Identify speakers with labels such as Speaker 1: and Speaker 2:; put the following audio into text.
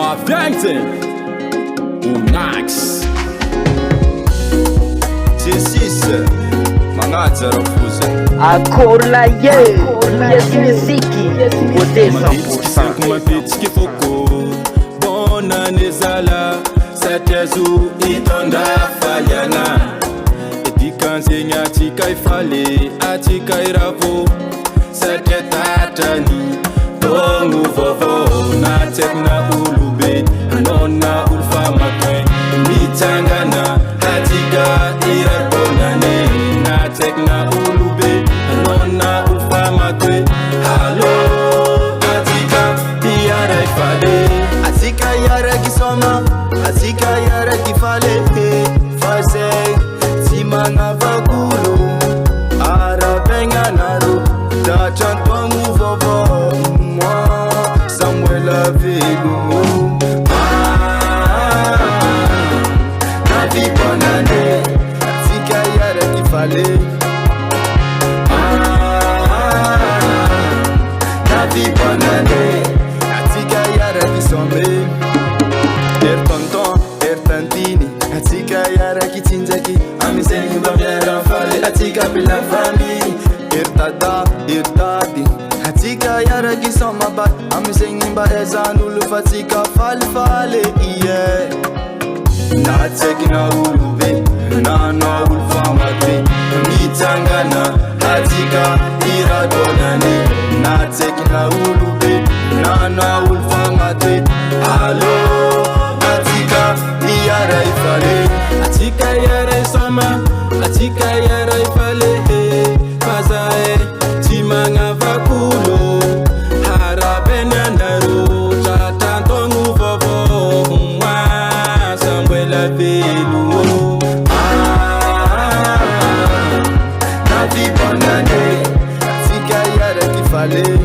Speaker 1: Vaviente Onaks
Speaker 2: Jesics Magnaja Rafuza
Speaker 3: Akola ye Jesic Côté 100%.
Speaker 1: Kuma pitski foko Bonne année zala Satezu itonda faliana Edikanzenya tika ifale Atika iravo Satetatani Tongu vovo Na tekna ulube Nona ulfa matwe Mitangana Atika irabonane Na tekna ulube Nona ulfa matwe Halo
Speaker 2: Atika yara kisoma, atika yara kifale Fase, simanga vakulu Arabenga naru, tachan pangu vovo Mwa, Samuela velu Navi bonne année, atika yara kifale Navi bonne année tonton, tantini, atika yara kitinjaki, amiseni mbamera fale, atika pila fami, tada, dadi, atika yara kisoma bat, amiseni mba ezanulu fatika fale, yeah. Na tekina ulube, na ulfamate, mitangana, atika iradonane, na tekina ulube, na ulfamate, alo. Atika yara isoma, atika yara ifale Fazae, timanga vakulo Harabena ndaro, tatantongu vovo Mwa, Samuela velu Navi bonne année, atika yara kifale